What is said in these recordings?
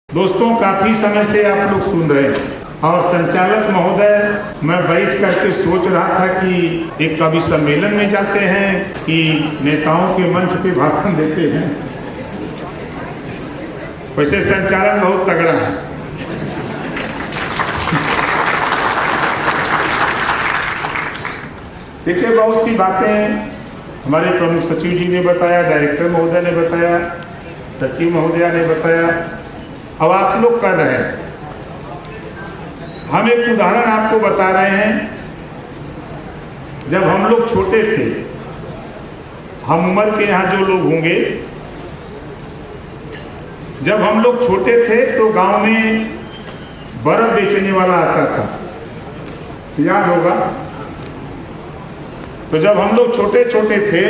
दोस्तों, काफी समय से आप लोग सुन रहे हैं और संचालक महोदय, मैं बैठ करके सोच रहा था कि एक कवि सम्मेलन में जाते हैं कि नेताओं के मंच पे भाषण देते हैं। वैसे संचालन बहुत तगड़ा है। देखिए, बहुत सी बातें हमारे प्रमुख सचिव जी ने बताया, डायरेक्टर महोदय ने बताया, सचिव महोदया ने बताया, अब आप लोग कर रहे हैं। हम एक उदाहरण आपको बता रहे हैं। जब हम लोग छोटे थे, हम उम्र के यहाँ जो लोग होंगे, जब हम लोग छोटे थे तो गांव में बर्फ बेचने वाला आता था, याद होगा। तो जब हम लोग छोटे छोटे थे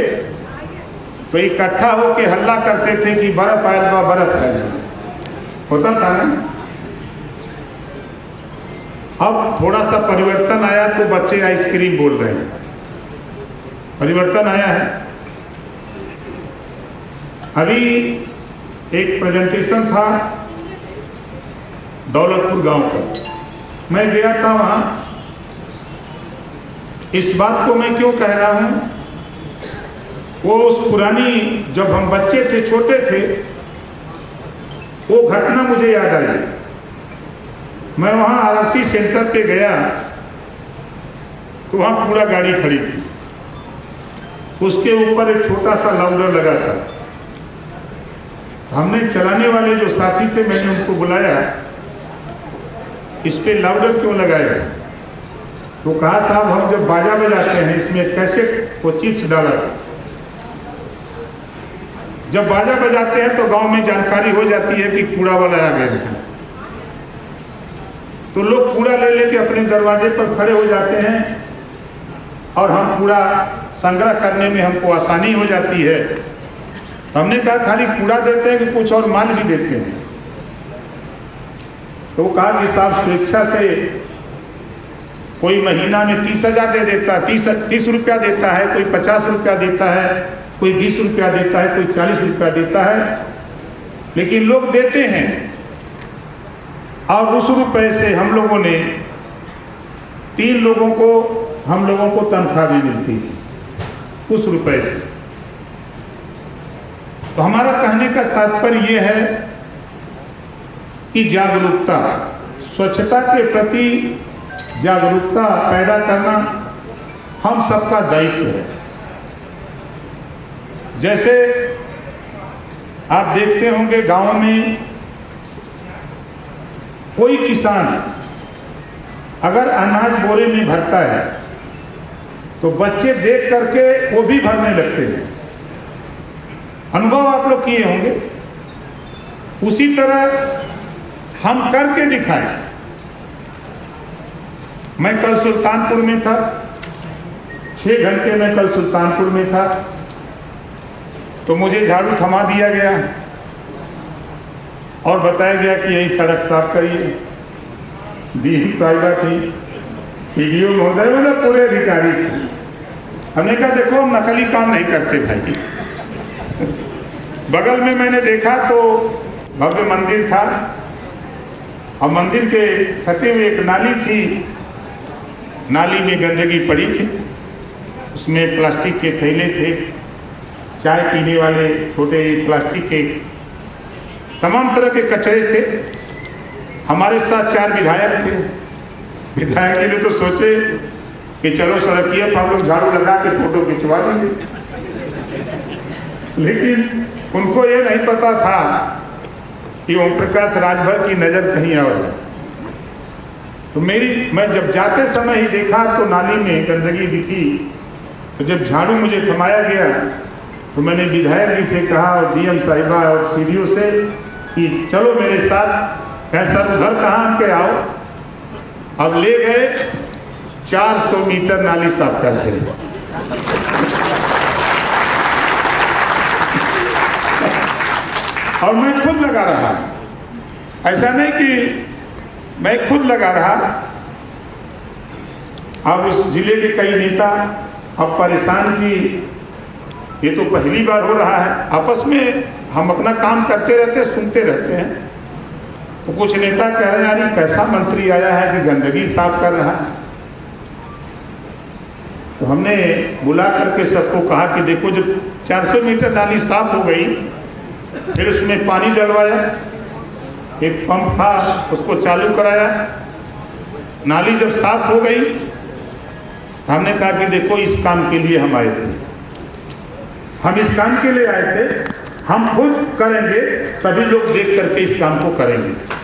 तो इकट्ठा होके हल्ला करते थे कि बर्फ आयल बा, बर्फ आयल, होता था ना। अब थोड़ा सा परिवर्तन आया तो बच्चे आइसक्रीम बोल रहे हैं। परिवर्तन आया है। अभी एक प्रेजेंटेशन था दौलतपुर गांव का, मैं गया था वहां। इस बात को मैं क्यों कह रहा हूं, वो उस पुरानी, जब हम बच्चे थे, छोटे थे, वो घटना मुझे याद आई। मैं वहाँ आरसी सेंटर पे गया तो वहाँ पूरा गाड़ी खड़ी थी, उसके ऊपर एक छोटा सा लाउडर लगा था। हमने चलाने वाले जो साथी थे, मैंने उनको बुलाया, इस पे लाउडर क्यों लगाया? तो कहा, साहब हम जब बाजा बजाते हैं इसमें कैसे वो चिप्स डाला था। जब बाजा बजाते हैं तो गांव में जानकारी हो जाती है कि कूड़ा वाला आ गया है, तो लोग कूड़ा ले लेके अपने दरवाजे पर खड़े हो जाते हैं और हम कूड़ा संग्रह करने में हमको आसानी हो जाती है। हमने कहा, खाली कूड़ा देते हैं कि कुछ और माल भी देते हैं? तो वो कहा कि साहब स्वेच्छा से कोई महीना में 30,000 दे देता है, 30 रुपया देता है, कोई 50 रुपया देता है, कोई 20 रुपया देता है, कोई 40 रुपया देता है, लेकिन लोग देते हैं। और उस रुपए से हम लोगों ने 3 लोगों को, हम लोगों को तनख्वाह भी मिलती है उस रुपए से। तो हमारा कहने का तात्पर्य यह है कि जागरूकता, स्वच्छता के प्रति जागरूकता पैदा करना हम सबका दायित्व है। जैसे आप देखते होंगे, गांव में कोई किसान अगर अनाज बोरे में भरता है तो बच्चे देख करके वो भी भरने लगते हैं। अनुभव आप लोग किए होंगे। उसी तरह हम करके दिखाएं। मैं कल सुल्तानपुर में था, 6 घंटे में कल सुल्तानपुर में था, तो मुझे झाड़ू थमा दिया गया और बताया गया कि यही सड़क साफ करिए। डीएम साहिबा थी, पीडीओ महोदय, मतलब पूरे अधिकारी थे। हमने कहा, देखो हम नकली काम नहीं करते भाई। बगल में मैंने देखा तो भव्य मंदिर था और मंदिर के सटे हुए एक नाली थी। नाली में गंदगी पड़ी थी, उसमें प्लास्टिक के थैले थे, चाय पीने वाले छोटे प्लास्टिक के तमाम तरह के कचरे थे। हमारे साथ 4 विधायक थे। विधायक के लिए तो सोचे कि चलो सड़किया पर हम लोग झाड़ू लगा के फोटो खिंचवा देंगे, लेकिन उनको ये नहीं पता था कि ओम प्रकाश राजभर की नज़र कहीं और है। तो मैं जब जाते समय ही देखा तो नाली में गंदगी दिखी। तो जब झाड़ू मुझे थमाया गया तो मैंने विधायक जी से कहा और डीएम साहिबा और सीडीओ से कि चलो मेरे साथ। कहें, सर उधर कहाँ के आओ। अब ले गए, 400 मीटर नाली साफ कर दी। और मैं खुद लगा रहा, ऐसा नहीं कि मैं खुद लगा रहा। अब उस जिले के कई नेता अब परेशान कि ये तो पहली बार हो रहा है। आपस में हम अपना काम करते रहते, सुनते रहते हैं। तो कुछ नेता कह रहे हैं यार कैसा मंत्री आया है कि गंदगी साफ कर रहा है। तो हमने बुला करके सबको कहा कि देखो जब 400 मीटर नाली साफ हो गई, फिर उसमें पानी डलवाया, एक पंप था उसको चालू कराया, नाली जब साफ हो गई हमने कहा कि देखो इस काम के लिए हम आए थे, हम इस काम के लिए आए थे, हम खुद करेंगे तभी लोग देख करके इस काम को करेंगे।